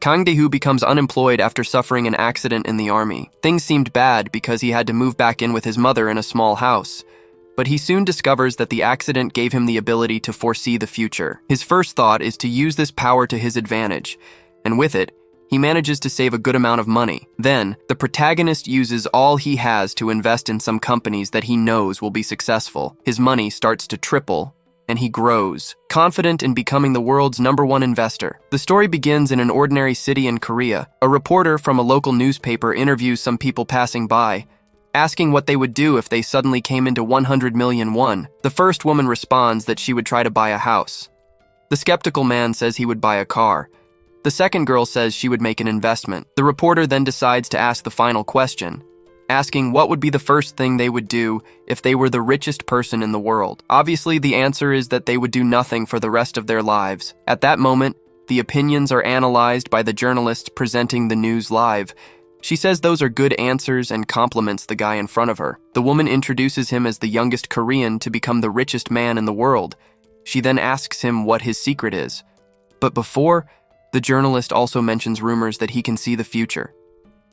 Kang Dae-hoo becomes unemployed after suffering an accident in the army. Things seemed bad because he had to move back in with his mother in a small house. But he soon discovers that the accident gave him the ability to foresee the future. His first thought is to use this power to his advantage, and with it, he manages to save a good amount of money. Then, the protagonist uses all he has to invest in some companies that he knows will be successful. His money starts to triple, and he grows, confident in becoming the world's #1 investor. The story begins in an ordinary city in Korea. A reporter from a local newspaper interviews some people passing by, asking what they would do if they suddenly came into 100 million won. The first woman responds that she would try to buy a house. The skeptical man says he would buy a car. The second girl says she would make an investment. The reporter then decides to ask the final question, asking what would be the first thing they would do if they were the richest person in the world. Obviously, the answer is that they would do nothing for the rest of their lives. At that moment, the opinions are analyzed by the journalist presenting the news live. She says those are good answers and compliments the guy in front of her. The woman introduces him as the youngest Korean to become the richest man in the world. She then asks him what his secret is. But before, the journalist also mentions rumors that he can see the future.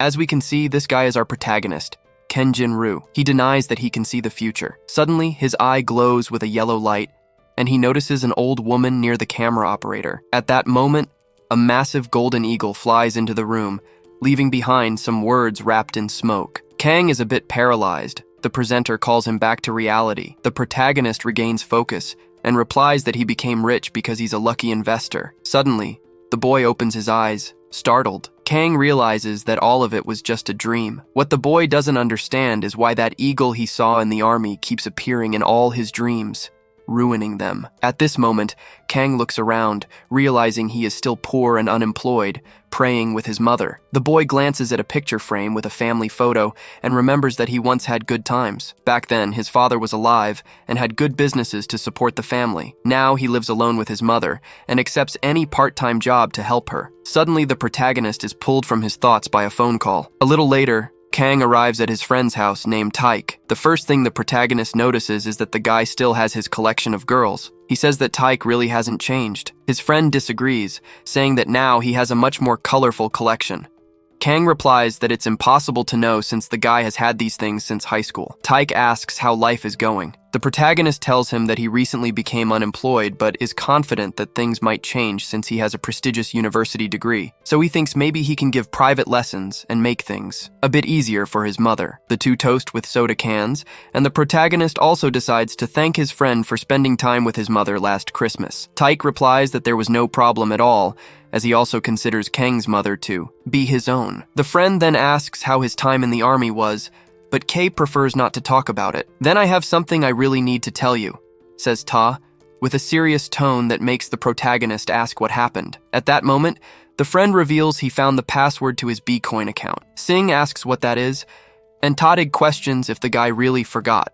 As we can see, this guy is our protagonist, Ken Jin-roo. He denies that he can see the future. Suddenly, his eye glows with a yellow light, and he notices an old woman near the camera operator. At that moment, a massive golden eagle flies into the room, leaving behind some words wrapped in smoke. Kang is a bit paralyzed. The presenter calls him back to reality. The protagonist regains focus and replies that he became rich because he's a lucky investor. Suddenly, the boy opens his eyes, startled. Kang realizes that all of it was just a dream. What the boy doesn't understand is why that eagle he saw in the army keeps appearing in all his dreams, ruining them. At this moment, Kang looks around, realizing he is still poor and unemployed, praying with his mother. The boy glances at a picture frame with a family photo and remembers that he once had good times. Back then, his father was alive and had good businesses to support the family. Now he lives alone with his mother and accepts any part-time job to help her. Suddenly, the protagonist is pulled from his thoughts by a phone call. A little later, Kang arrives at his friend's house named Taek. The first thing the protagonist notices is that the guy still has his collection of girls. He says that Taek really hasn't changed. His friend disagrees, saying that now he has a much more colorful collection. Kang replies that it's impossible to know since the guy has had these things since high school. Taek asks how life is going. The protagonist tells him that he recently became unemployed but is confident that things might change since he has a prestigious university degree. So he thinks maybe he can give private lessons and make things a bit easier for his mother. The two toast with soda cans, and the protagonist also decides to thank his friend for spending time with his mother last Christmas. Taek replies that there was no problem at all, as he also considers Kang's mother to be his own. The friend then asks how his time in the army was, but Kay prefers not to talk about it. "Then I have something I really need to tell you," says Ta, with a serious tone that makes the protagonist ask what happened. At that moment, the friend reveals he found the password to his Bitcoin account. Singh asks what that is, and Tadig questions if the guy really forgot.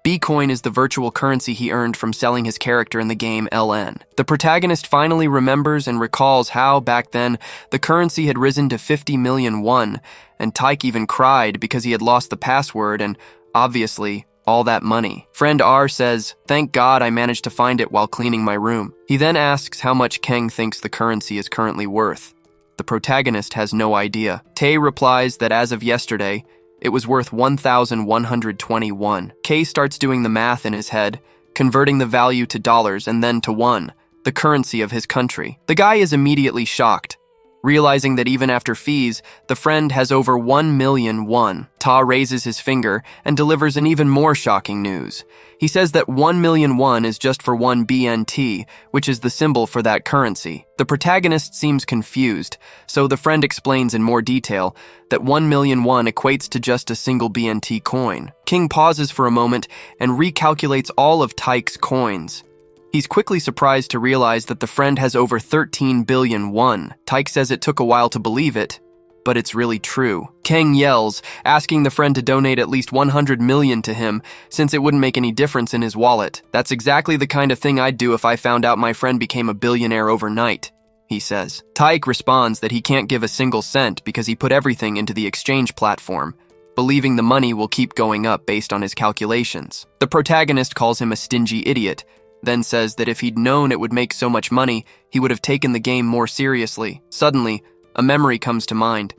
Bitcoin is the virtual currency he earned from selling his character in the game LN. The protagonist finally remembers and recalls how, back then, the currency had risen to 50 million won, and Taek even cried because he had lost the password and, obviously, all that money. Friend R says, "Thank God I managed to find it while cleaning my room." He then asks how much Kang thinks the currency is currently worth. The protagonist has no idea. Tae replies that as of yesterday, it was worth 1,121. Kay starts doing the math in his head, converting the value to dollars and then to won, the currency of his country. The guy is immediately shocked, realizing that even after fees, the friend has over 1 million won. Ta raises his finger and delivers an even more shocking news. He says that 1 million won is just for 1 BNT, which is the symbol for that currency. The protagonist seems confused, so the friend explains in more detail that 1 million won equates to just a single BNT coin. King pauses for a moment and recalculates all of Taek's coins. He's quickly surprised to realize that the friend has over 13 billion won. Taek says it took a while to believe it, but it's really true. Kang yells, asking the friend to donate at least 100 million to him, since it wouldn't make any difference in his wallet. "That's exactly the kind of thing I'd do if I found out my friend became a billionaire overnight," he says. Taek responds that he can't give a single cent because he put everything into the exchange platform, believing the money will keep going up based on his calculations. The protagonist calls him a stingy idiot, then says that if he'd known it would make so much money, he would have taken the game more seriously. Suddenly, A memory comes to mind.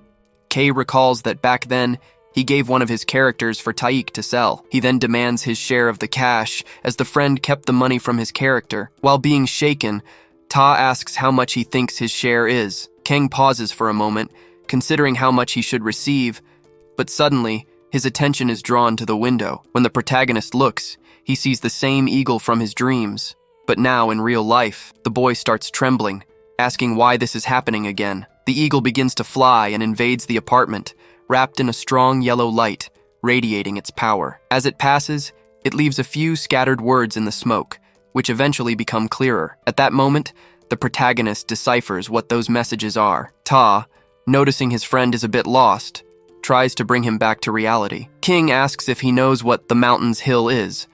Kay recalls that back then, he gave one of his characters for Taik to sell. He then demands his share of the cash, as the friend kept the money from his character. While being shaken, Ta asks how much he thinks his share is. Kang pauses for a moment, considering how much he should receive, but suddenly, his attention is drawn to the window. When the protagonist looks, he sees the same eagle from his dreams. But now, in real life, the boy starts trembling, asking why this is happening again. The eagle begins to fly and invades the apartment, wrapped in a strong yellow light, radiating its power. As it passes, it leaves a few scattered words in the smoke, which eventually become clearer. At that moment, the protagonist deciphers what those messages are. Ta, noticing his friend is a bit lost, tries to bring him back to reality. King asks if he knows what the mountain's hill is.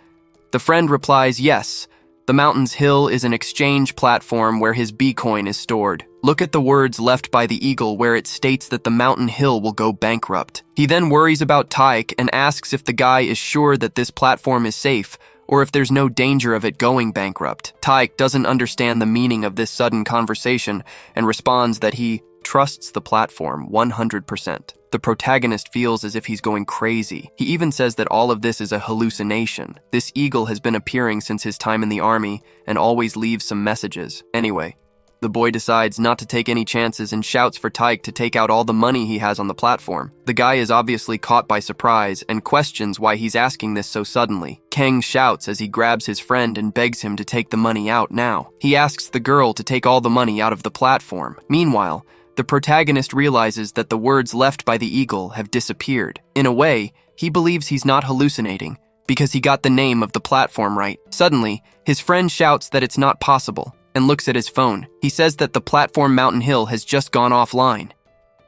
The friend replies yes. The mountain's hill is an exchange platform where his B-coin is stored. Look at the words left by the eagle where it states that the mountain hill will go bankrupt. He then worries about Taik and asks if the guy is sure that this platform is safe or if there's no danger of it going bankrupt. Taik doesn't understand the meaning of this sudden conversation and responds that he trusts the platform 100%. The protagonist feels as if he's going crazy. He even says that all of this is a hallucination. This eagle has been appearing since his time in the army and always leaves some messages. Anyway, the boy decides not to take any chances and shouts for Taik to take out all the money he has on the platform. The guy is obviously caught by surprise and questions why he's asking this so suddenly. Kang shouts as he grabs his friend and begs him to take the money out now. He asks the girl to take all the money out of the platform. Meanwhile, the protagonist realizes that the words left by the eagle have disappeared. In a way, he believes he's not hallucinating because he got the name of the platform right. Suddenly, his friend shouts that it's not possible and looks at his phone. He says that the platform Mountain Hill has just gone offline.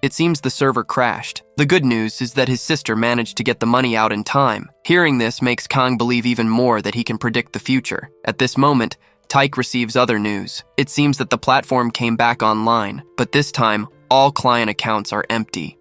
It seems the server crashed. The good news is that his sister managed to get the money out in time. Hearing this makes Kang believe even more that he can predict the future. At this moment, Taik receives other news. It seems that the platform came back online, but this time, all client accounts are empty.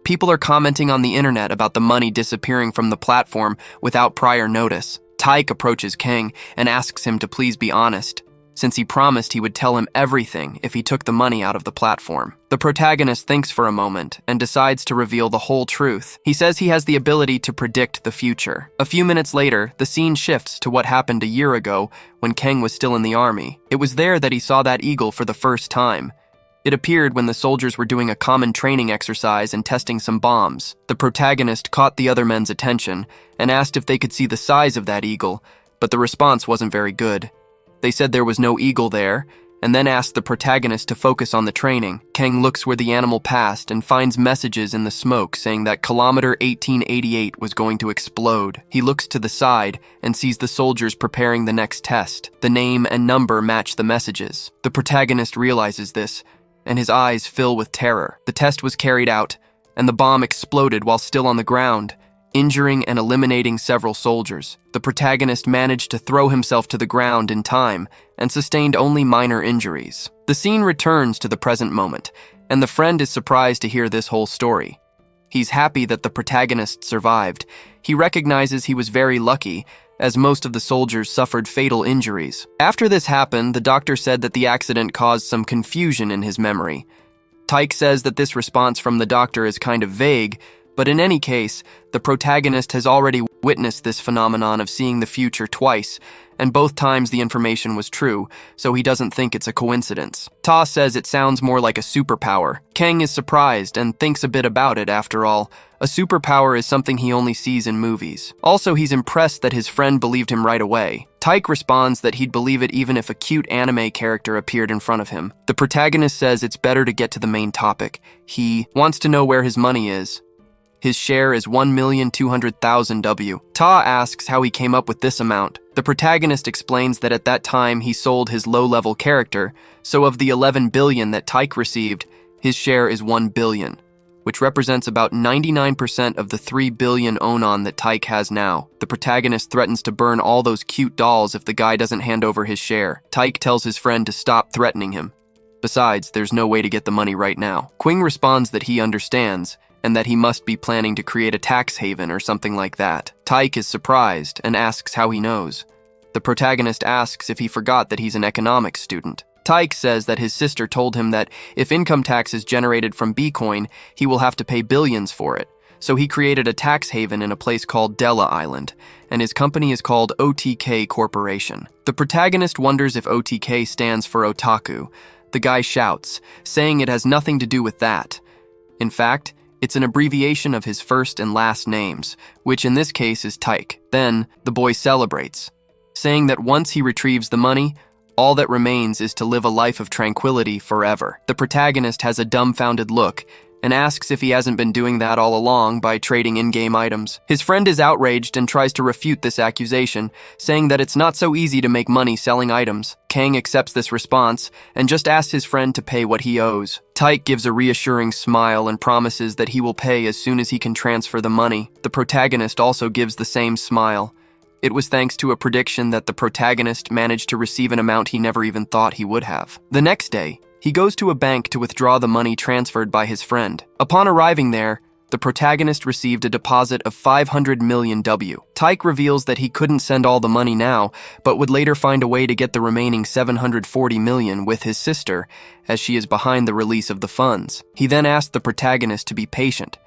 People are commenting on the internet about the money disappearing from the platform without prior notice. Taik approaches Kang and asks him to please be honest, since he promised he would tell him everything if he took the money out of the platform. The protagonist thinks for a moment and decides to reveal the whole truth. He says he has the ability to predict the future. A few minutes later, the scene shifts to what happened a year ago when Kang was still in the army. It was there that he saw that eagle for the first time. It appeared when the soldiers were doing a common training exercise and testing some bombs. The protagonist caught the other men's attention and asked if they could see the size of that eagle, but the response wasn't very good. They said there was no eagle there, and then asked the protagonist to focus on the training. Kang looks where the animal passed and finds messages in the smoke saying that kilometer 1888 was going to explode. He looks to the side and sees the soldiers preparing the next test. The name and number match the messages. The protagonist realizes this, and his eyes fill with terror. The test was carried out, and the bomb exploded while still on the ground, injuring and eliminating several soldiers. The protagonist managed to throw himself to the ground in time and sustained only minor injuries. The scene returns to the present moment, and the friend is surprised to hear this whole story. He's happy that the protagonist survived. He recognizes he was very lucky, as most of the soldiers suffered fatal injuries. After this happened, the doctor said that the accident caused some confusion in his memory. Taik says that this response from the doctor is kind of vague, but in any case, the protagonist has already witnessed this phenomenon of seeing the future twice, and both times the information was true, so he doesn't think it's a coincidence. Ta says it sounds more like a superpower. Kang is surprised and thinks a bit about it after all. A superpower is something he only sees in movies. Also, he's impressed that his friend believed him right away. Taik responds that he'd believe it even if a cute anime character appeared in front of him. The protagonist says it's better to get to the main topic. He wants to know where his money is. His share is 1,200,000 W. Ta asks how he came up with this amount. The protagonist explains that at that time he sold his low-level character, so of the 11 billion that Taik received, his share is 1 billion, which represents about 99% of the 3 billion onan that Taik has now. The protagonist threatens to burn all those cute dolls if the guy doesn't hand over his share. Taik tells his friend to stop threatening him. Besides, there's no way to get the money right now. Quing responds that he understands, and that he must be planning to create a tax haven or something like that. Taik is surprised and asks how he knows. The protagonist asks if he forgot that he's an economics student. Taik says that his sister told him that if income tax is generated from Bitcoin, he will have to pay billions for it. So he created a tax haven in a place called Della Island, and his company is called OTK Corporation. The protagonist wonders if OTK stands for otaku. The guy shouts, saying it has nothing to do with that. In fact, it's an abbreviation of his first and last names, which in this case is Taik. Then, the boy celebrates, saying that once he retrieves the money, all that remains is to live a life of tranquility forever. The protagonist has a dumbfounded look and asks if he hasn't been doing that all along by trading in-game items. His friend is outraged and tries to refute this accusation, saying that it's not so easy to make money selling items. Kang accepts this response and just asks his friend to pay what he owes. Taik gives a reassuring smile and promises that he will pay as soon as he can transfer the money. The protagonist also gives the same smile. It was thanks to a prediction that the protagonist managed to receive an amount he never even thought he would have. The next day, he goes to a bank to withdraw the money transferred by his friend. Upon arriving there, the protagonist received a deposit of 500 million W. Taik reveals that he couldn't send all the money now, but would later find a way to get the remaining 740 million with his sister, as she is behind the release of the funds. He then asked the protagonist to be patient.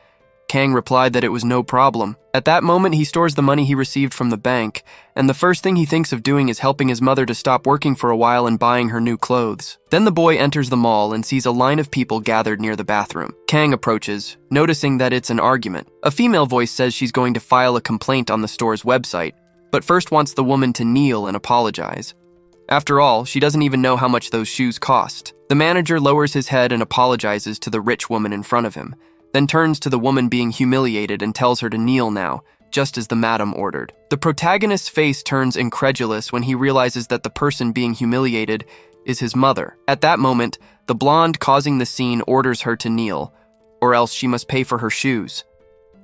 Kang replied that it was no problem. At that moment, he stores the money he received from the bank, and the first thing he thinks of doing is helping his mother to stop working for a while and buying her new clothes. Then the boy enters the mall and sees a line of people gathered near the bathroom. Kang approaches, noticing that it's an argument. A female voice says she's going to file a complaint on the store's website, but first wants the woman to kneel and apologize. After all, she doesn't even know how much those shoes cost. The manager lowers his head and apologizes to the rich woman in front of him, then turns to the woman being humiliated and tells her to kneel now, just as the madam ordered. The protagonist's face turns incredulous when he realizes that the person being humiliated is his mother. At that moment, the blonde causing the scene orders her to kneel, or else she must pay for her shoes.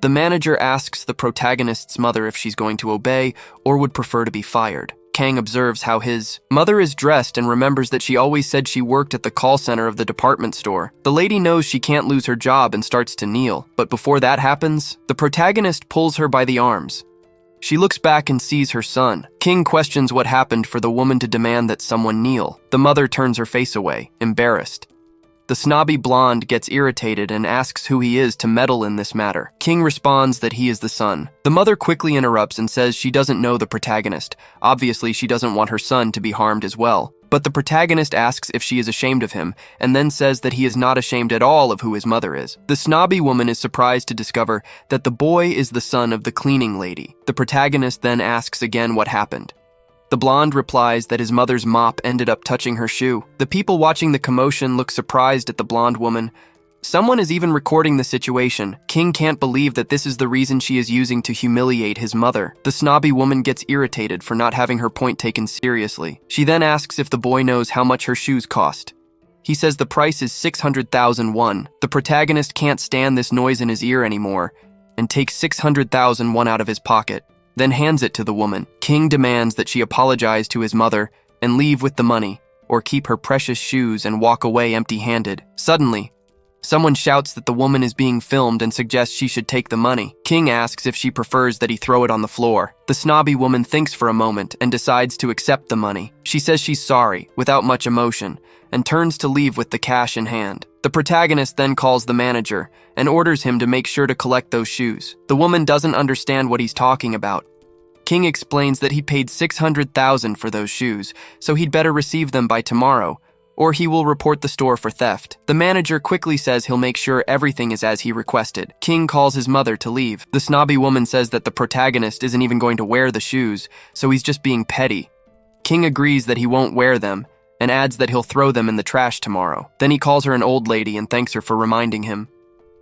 The manager asks the protagonist's mother if she's going to obey or would prefer to be fired. Kang observes how his mother is dressed and remembers that she always said she worked at the call center of the department store. The lady knows she can't lose her job and starts to kneel, but before that happens, the protagonist pulls her by the arms. She looks back and sees her son. King questions what happened for the woman to demand that someone kneel. The mother turns her face away, embarrassed. The snobby blonde gets irritated and asks who he is to meddle in this matter. King responds that he is the son. The mother quickly interrupts and says she doesn't know the protagonist. Obviously, she doesn't want her son to be harmed as well. But the protagonist asks if she is ashamed of him, and then says that he is not ashamed at all of who his mother is. The snobby woman is surprised to discover that the boy is the son of the cleaning lady. The protagonist then asks again what happened. The blonde replies that his mother's mop ended up touching her shoe. The people watching the commotion look surprised at the blonde woman. Someone is even recording the situation. King can't believe that this is the reason she is using to humiliate his mother. The snobby woman gets irritated for not having her point taken seriously. She then asks if the boy knows how much her shoes cost. He says the price is 600,000 won. The protagonist can't stand this noise in his ear anymore and takes 600,000 won out of his pocket, then hands it to the woman. King demands that she apologize to his mother and leave with the money, or keep her precious shoes and walk away empty-handed. Suddenly, someone shouts that the woman is being filmed and suggests she should take the money. King asks if she prefers that he throw it on the floor. The snobby woman thinks for a moment and decides to accept the money. She says she's sorry, without much emotion, and turns to leave with the cash in hand. The protagonist then calls the manager and orders him to make sure to collect those shoes. The woman doesn't understand what he's talking about. King explains that he paid 600,000 for those shoes, so he'd better receive them by tomorrow, or he will report the store for theft. The manager quickly says he'll make sure everything is as he requested. King calls his mother to leave. The snobby woman says that the protagonist isn't even going to wear the shoes, so he's just being petty. King agrees that he won't wear them, and adds that he'll throw them in the trash tomorrow. Then he calls her an old lady and thanks her for reminding him.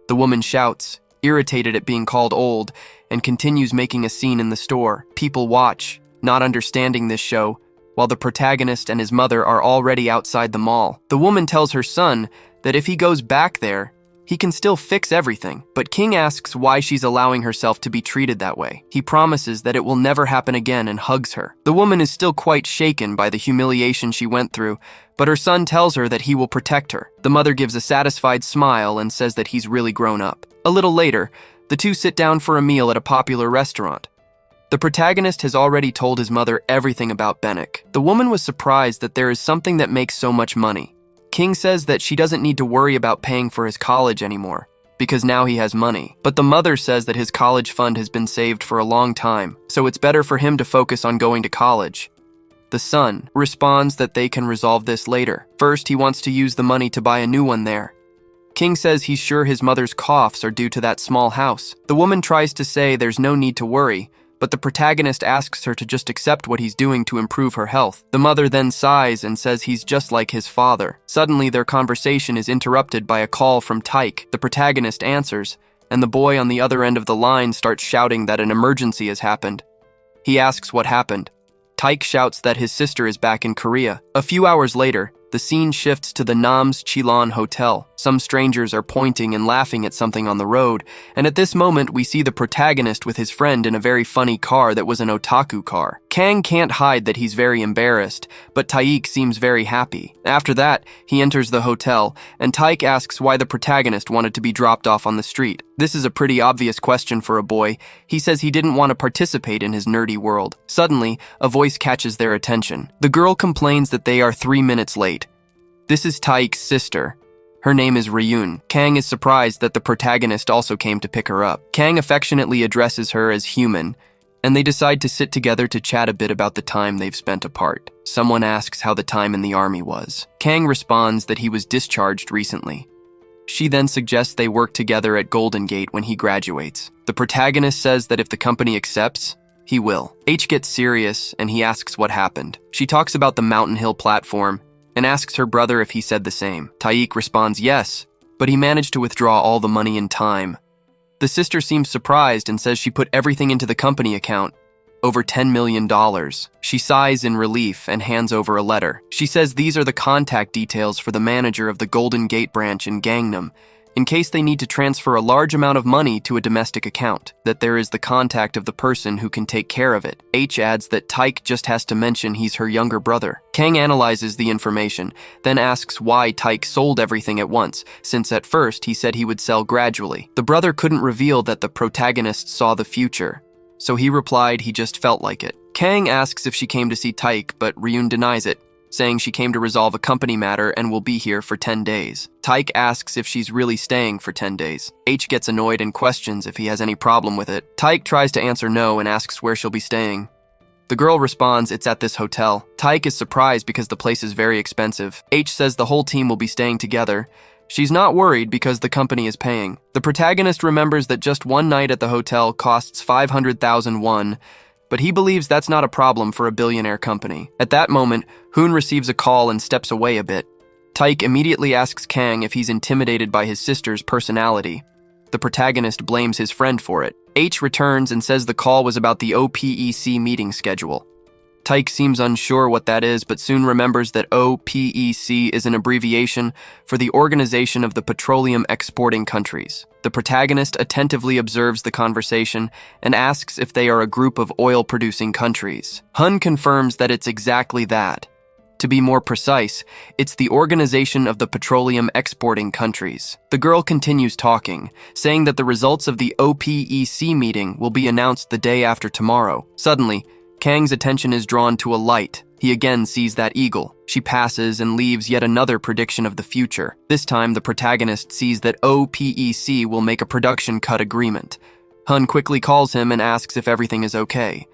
The woman shouts, irritated at being called old, and continues making a scene in the store. People watch, not understanding this show, while the protagonist and his mother are already outside the mall. The woman tells her son that if he goes back there, he can still fix everything, but King asks why she's allowing herself to be treated that way. He promises that it will never happen again and hugs her. The woman is still quite shaken by the humiliation she went through, but her son tells her that he will protect her. The mother gives a satisfied smile and says that he's really grown up. A little later, the two sit down for a meal at a popular restaurant. The protagonist has already told his mother everything about Bennick. The woman was surprised that there is something that makes so much money. King says that she doesn't need to worry about paying for his college anymore, because now he has money. But the mother says that his college fund has been saved for a long time, so it's better for him to focus on going to college. The son responds that they can resolve this later. First, he wants to use the money to buy a new one there. King says he's sure his mother's coughs are due to that small house. The woman tries to say there's no need to worry, but the protagonist asks her to just accept what he's doing to improve her health. The mother then sighs and says he's just like his father. Suddenly, their conversation is interrupted by a call from Tyke. The protagonist answers, and the boy on the other end of the line starts shouting that an emergency has happened. He asks what happened. Tyke shouts that his sister is back in Korea. A few hours later, the scene shifts to the Nam's Chilon Hotel. Some strangers are pointing and laughing at something on the road, and at this moment we see the protagonist with his friend in a very funny car that was an otaku car. Kang can't hide that he's very embarrassed, but Taik seems very happy. After that, he enters the hotel, and Taik asks why the protagonist wanted to be dropped off on the street. This is a pretty obvious question for a boy. He says he didn't want to participate in his nerdy world. Suddenly, a voice catches their attention. The girl complains that they are 3 minutes late. This is Taik's sister. Her name is Ryun. Kang is surprised that the protagonist also came to pick her up. Kang affectionately addresses her as human, and they decide to sit together to chat a bit about the time they've spent apart. Someone asks how the time in the army was. Kang responds that he was discharged recently. She then suggests they work together at Golden Gate when he graduates. The protagonist says that if the company accepts, he will. H gets serious, and he asks what happened. She talks about the Mountain Hill platform, and asks her brother if he said the same. Taik responds yes, but he managed to withdraw all the money in time. The sister seems surprised and says she put everything into the company account, over $10 million. She sighs in relief and hands over a letter. She says these are the contact details for the manager of the Golden Gate branch in Gangnam, in case they need to transfer a large amount of money to a domestic account, that there is the contact of the person who can take care of it. H adds that Taik just has to mention he's her younger brother. Kang analyzes the information, then asks why Taik sold everything at once, since at first he said he would sell gradually. The brother couldn't reveal that the protagonist saw the future, so he replied he just felt like it. Kang asks if she came to see Taik, but Ryun denies it, saying she came to resolve a company matter and will be here for 10 days. Taik asks if she's really staying for 10 days. H gets annoyed and questions if he has any problem with it. Taik tries to answer no and asks where she'll be staying. The girl responds it's at this hotel. Taik is surprised because the place is very expensive. H says the whole team will be staying together. She's not worried because the company is paying. The protagonist remembers that just one night at the hotel costs 500,000 won, but he believes that's not a problem for a billionaire company. At that moment, Hoon receives a call and steps away a bit. Taik immediately asks Kang if he's intimidated by his sister's personality. The protagonist blames his friend for it. H returns and says the call was about the OPEC meeting schedule. Taik seems unsure what that is, but soon remembers that OPEC is an abbreviation for the Organization of the Petroleum Exporting Countries. The protagonist attentively observes the conversation and asks if they are a group of oil-producing countries. Hun confirms that it's exactly that. To be more precise, it's the Organization of the Petroleum Exporting Countries. The girl continues talking, saying that the results of the OPEC meeting will be announced the day after tomorrow. Suddenly, Kang's attention is drawn to a light. He again sees that eagle. She passes and leaves yet another prediction of the future. This time, the protagonist sees that OPEC will make a production cut agreement. Hun quickly calls him and asks if everything is okay.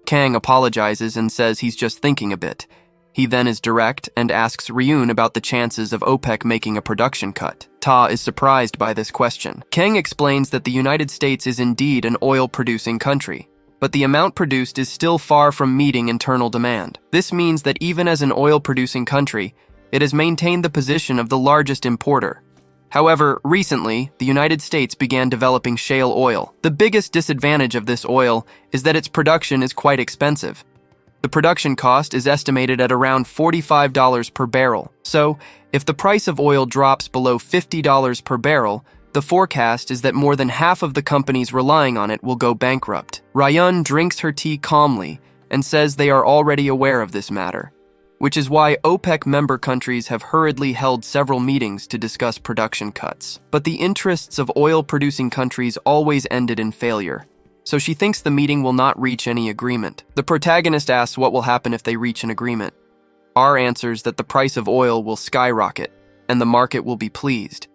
Kang apologizes and says he's just thinking a bit. He then is direct and asks Ryun about the chances of OPEC making a production cut. Ta is surprised by this question. Kang explains that the United States is indeed an oil-producing country, but the amount produced is still far from meeting internal demand. This means that even as an oil-producing country, it has maintained the position of the largest importer. However, recently, the United States began developing shale oil. The biggest disadvantage of this oil is that its production is quite expensive. The production cost is estimated at around $45 per barrel. So, if the price of oil drops below $50 per barrel, the forecast is that more than half of the companies relying on it will go bankrupt. Ryun drinks her tea calmly and says they are already aware of this matter, which is why OPEC member countries have hurriedly held several meetings to discuss production cuts. But the interests of oil-producing countries always ended in failure. so she thinks the meeting will not reach any agreement. The protagonist asks what will happen if they reach an agreement. R answers that the price of oil will skyrocket, and the market will be pleased,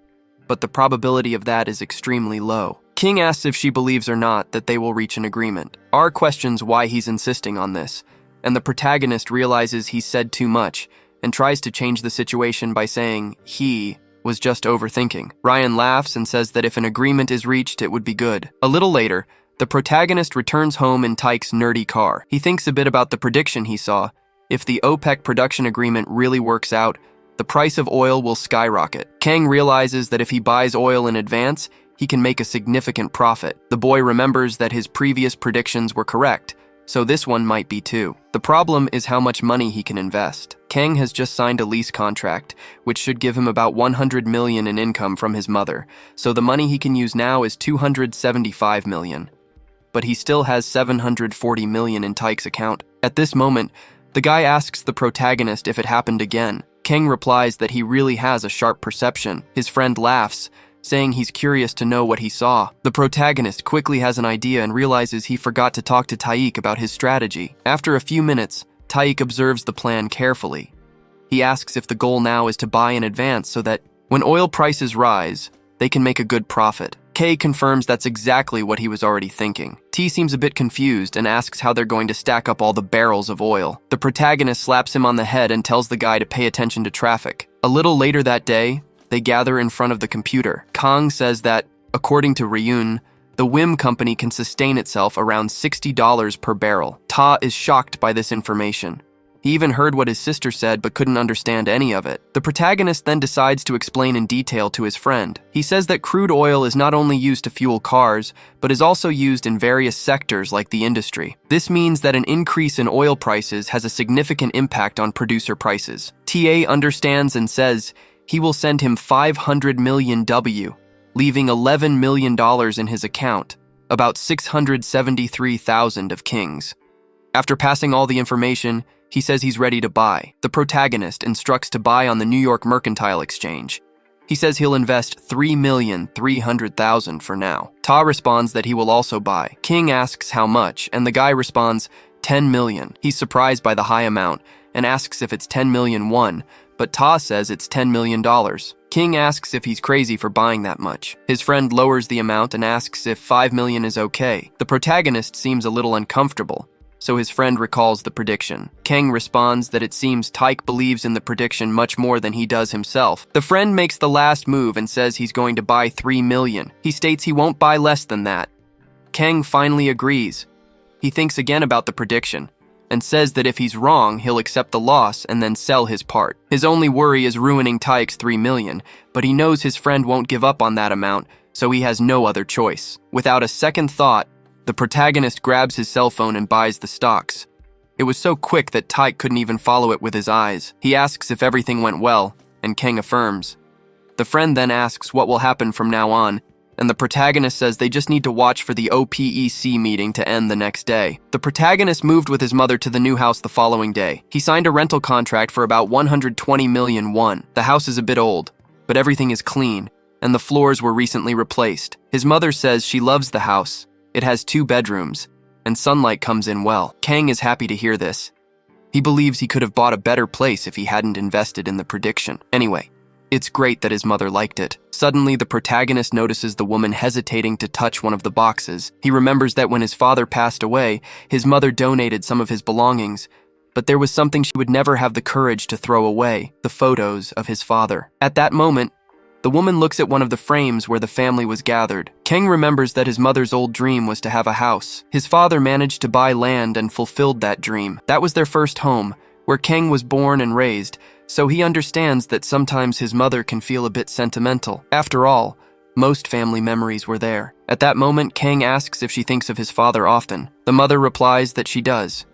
but the probability of that is extremely low. King asks if she believes or not that they will reach an agreement. R questions why he's insisting on this, and the protagonist realizes he's said too much and tries to change the situation by saying he was just overthinking. Ryan laughs and says that if an agreement is reached, it would be good. A little later, the protagonist returns home in Taek's nerdy car. He thinks a bit about the prediction he saw. If the OPEC production agreement really works out, the price of oil will skyrocket. Kang realizes that if he buys oil in advance, he can make a significant profit. The boy remembers that his previous predictions were correct, so this one might be too. The problem is how much money he can invest. Kang has just signed a lease contract, which should give him about 100 million in income from his mother, so the money he can use now is 275 million. But he still has 740 million in Taek's account. At this moment, the guy asks the protagonist if it happened again. Kang replies that he really has a sharp perception. His friend laughs, saying he's curious to know what he saw. The protagonist quickly has an idea and realizes he forgot to talk to Taek about his strategy. After a few minutes, Taek observes the plan carefully. He asks if the goal now is to buy in advance so that when oil prices rise, they can make a good profit. K confirms that's exactly what he was already thinking. T seems a bit confused and asks how they're going to stack up all the barrels of oil. The protagonist slaps him on the head and tells the guy to pay attention to traffic. A little later that day, they gather in front of the computer. Kang says that, according to Ryun, the WIM company can sustain itself around $60 per barrel. Ta is shocked by this information. He even heard what his sister said but couldn't understand any of it. The protagonist then decides to explain in detail to his friend. He says that crude oil is not only used to fuel cars, but is also used in various sectors like the industry. This means that an increase in oil prices has a significant impact on producer prices. TA understands and says he will send him 500 million W, leaving $11 million in his account, about 673,000 of King's. After passing all the information, he says he's ready to buy. The protagonist instructs to buy on the New York Mercantile Exchange. He says he'll invest 3,300,000 for now. Ta responds that he will also buy. King asks how much, and the guy responds 10 million. He's surprised by the high amount and asks if it's 10 million won, but Ta says it's $10 million. King asks if he's crazy for buying that much. His friend lowers the amount and asks if 5 million is okay. The protagonist seems a little uncomfortable, so his friend recalls the prediction. Kang responds that it seems Taek believes in the prediction much more than he does himself. The friend makes the last move and says he's going to buy 3 million. He states he won't buy less than that. Kang finally agrees. He thinks again about the prediction and says that if he's wrong, he'll accept the loss and then sell his part. His only worry is ruining Taek's 3 million, but he knows his friend won't give up on that amount, so he has no other choice. Without a second thought, the protagonist grabs his cell phone and buys the stocks. It was so quick that Taek couldn't even follow it with his eyes. He asks if everything went well, and Kang affirms. The friend then asks what will happen from now on, and the protagonist says they just need to watch for the OPEC meeting to end the next day. The protagonist moved with his mother to the new house the following day. He signed a rental contract for about 120 million won. The house is a bit old, but everything is clean, and the floors were recently replaced. His mother says she loves the house. It has 2 bedrooms, and sunlight comes in well. Kang is happy to hear this. He believes he could have bought a better place if he hadn't invested in the prediction. Anyway, it's great that his mother liked it. Suddenly, the protagonist notices the woman hesitating to touch one of the boxes. He remembers that when his father passed away, his mother donated some of his belongings, but there was something she would never have the courage to throw away, the photos of his father. At that moment, the woman looks at one of the frames where the family was gathered. Kang remembers that his mother's old dream was to have a house. His father managed to buy land and fulfilled that dream. That was their first home, where Kang was born and raised, so he understands that sometimes his mother can feel a bit sentimental. After all, most family memories were there. At that moment, Kang asks if she thinks of his father often. The mother replies that she does.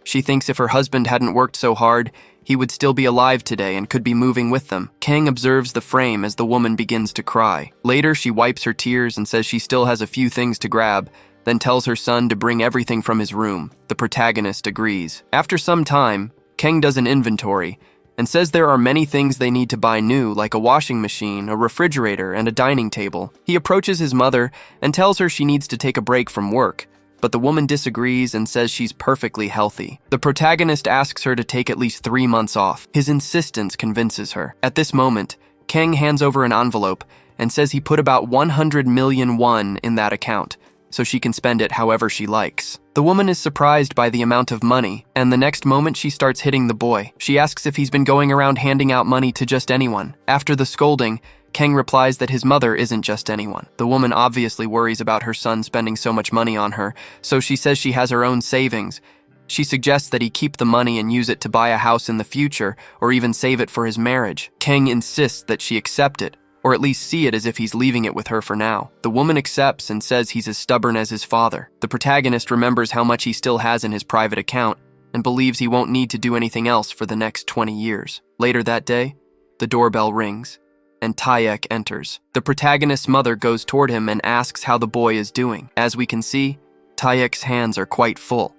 She thinks if her husband hadn't worked so hard, he would still be alive today and could be moving with them. Kang observes the frame as the woman begins to cry. Later, she wipes her tears and says she still has a few things to grab, then tells her son to bring everything from his room. The protagonist agrees. After some time, Kang does an inventory and says there are many things they need to buy new, like a washing machine, a refrigerator, and a dining table. He approaches his mother and tells her she needs to take a break from work, but the woman disagrees and says she's perfectly healthy. The protagonist asks her to take at least 3 months off. His insistence convinces her. At this moment, Kang hands over an envelope and says he put about 100 million won in that account, so she can spend it however she likes. The woman is surprised by the amount of money, and the next moment she starts hitting the boy. She asks if he's been going around handing out money to just anyone. After the scolding, Kang replies that his mother isn't just anyone. The woman obviously worries about her son spending so much money on her, so she says she has her own savings. She suggests that he keep the money and use it to buy a house in the future, or even save it for his marriage. Kang insists that she accept it, or at least see it as if he's leaving it with her for now. The woman accepts and says he's as stubborn as his father. The protagonist remembers how much he still has in his private account and believes he won't need to do anything else for the next 20 years. Later that day, the doorbell rings, and Taeyek enters. The protagonist's mother goes toward him and asks how the boy is doing. As we can see, Taeyek's hands are quite full.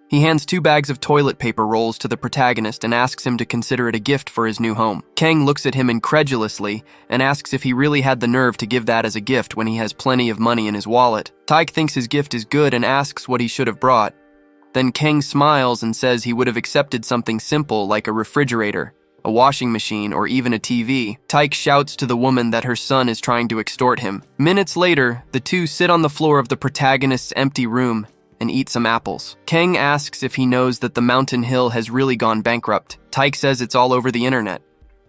He hands 2 bags of toilet paper rolls to the protagonist and asks him to consider it a gift for his new home. Kang looks at him incredulously and asks if he really had the nerve to give that as a gift when he has plenty of money in his wallet. Taek thinks his gift is good and asks what he should have brought. Then Kang smiles and says he would have accepted something simple like a refrigerator, a washing machine, or even a TV. Taek shouts to the woman that her son is trying to extort him. Minutes later, the two sit on the floor of the protagonist's empty room and eat some apples. Kang asks if he knows that the Mountain Hill has really gone bankrupt. Taek says it's all over the internet.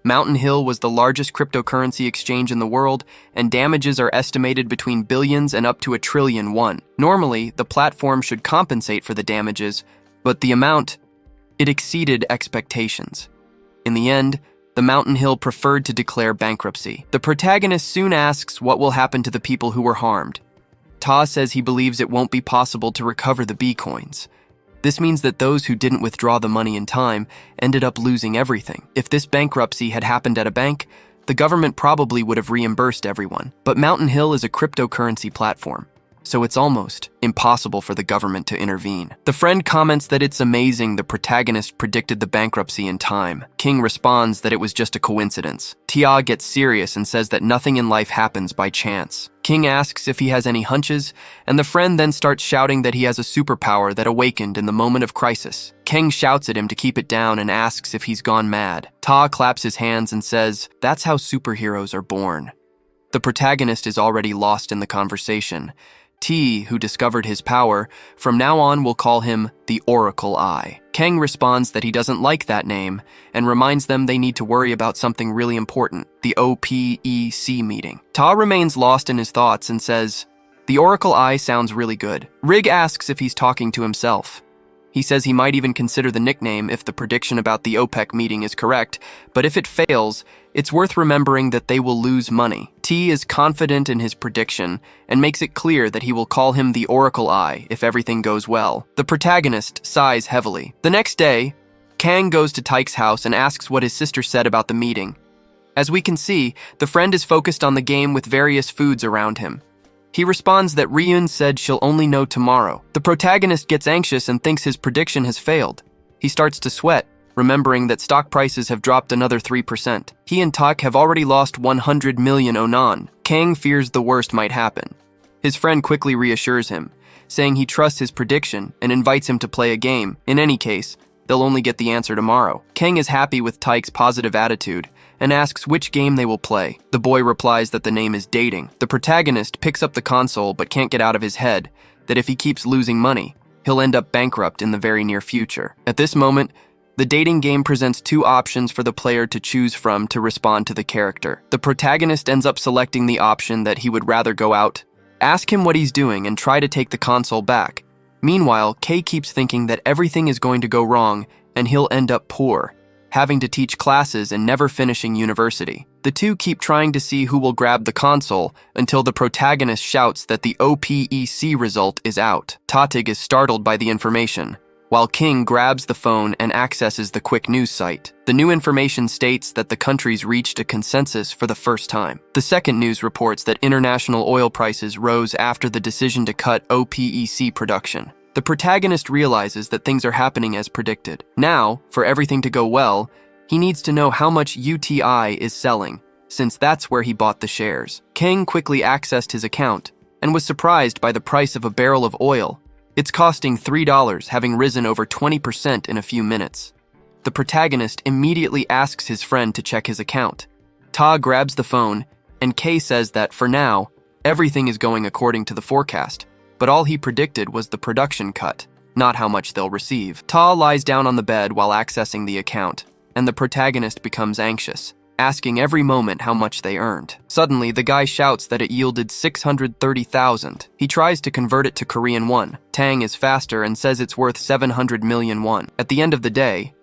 Mountain Hill was the largest cryptocurrency exchange in the world, and damages are estimated between billions and up to 1 trillion won. Normally, the platform should compensate for the damages, but the amount, it exceeded expectations. In the end, the Mountain Hill preferred to declare bankruptcy. The protagonist soon asks what will happen to the people who were harmed. Ta says he believes it won't be possible to recover the B coins. This means that those who didn't withdraw the money in time ended up losing everything. If this bankruptcy had happened at a bank, the government probably would have reimbursed everyone. But Mountain Hill is a cryptocurrency platform, so it's almost impossible for the government to intervene. The friend comments that it's amazing the protagonist predicted the bankruptcy in time. King responds that it was just a coincidence. Tia gets serious and says that nothing in life happens by chance. King asks if he has any hunches, and the friend then starts shouting that he has a superpower that awakened in the moment of crisis. King shouts at him to keep it down and asks if he's gone mad. Ta claps his hands and says, "That's how superheroes are born." The protagonist is already lost in the conversation. T, who discovered his power, from now on will call him the Oracle Eye. Kang responds that he doesn't like that name and reminds them they need to worry about something really important, the OPEC meeting. Ta remains lost in his thoughts and says, "The Oracle Eye sounds really good." Rig asks if he's talking to himself. He says he might even consider the nickname if the prediction about the OPEC meeting is correct, but if it fails, it's worth remembering that they will lose money. T is confident in his prediction and makes it clear that he will call him the Oracle Eye if everything goes well. The protagonist sighs heavily. The next day, Kang goes to Taek's house and asks what his sister said about the meeting. As we can see, the friend is focused on the game with various foods around him. He responds that Ryun said she'll only know tomorrow. The protagonist gets anxious and thinks his prediction has failed. He starts to sweat, remembering that stock prices have dropped another 3%. He and Tak have already lost 100 million onan. Kang fears the worst might happen. His friend quickly reassures him, saying he trusts his prediction and invites him to play a game. In any case, they'll only get the answer tomorrow. Kang is happy with Taek's positive attitude and asks which game they will play. The boy replies that the name is dating. The protagonist picks up the console but can't get out of his head that if he keeps losing money, he'll end up bankrupt in the very near future. At this moment, the dating game presents 2 options for the player to choose from to respond to the character. The protagonist ends up selecting the option that he would rather go out, ask him what he's doing, and try to take the console back. Meanwhile, Kay keeps thinking that everything is going to go wrong and he'll end up poor, having to teach classes and never finishing university. The two keep trying to see who will grab the console until the protagonist shouts that the OPEC result is out. Tatig is startled by the information, while King grabs the phone and accesses the quick news site. The new information states that the countries reached a consensus for the first time. The second news reports that international oil prices rose after the decision to cut OPEC production. The protagonist realizes that things are happening as predicted. Now, for everything to go well, he needs to know how much UTI is selling, since that's where he bought the shares. Kang quickly accessed his account and was surprised by the price of a barrel of oil, It's costing $3, having risen over 20% in a few minutes. The protagonist immediately asks his friend to check his account. Ta grabs the phone, and Kay says that, for now, everything is going according to the forecast, but all he predicted was the production cut, not how much they'll receive. Ta lies down on the bed while accessing the account, and the protagonist becomes anxious, asking every moment how much they earned. Suddenly, the guy shouts that it yielded 630,000. He tries to convert it to Korean won. Tang is faster and says it's worth 700 million won. At the end of the day,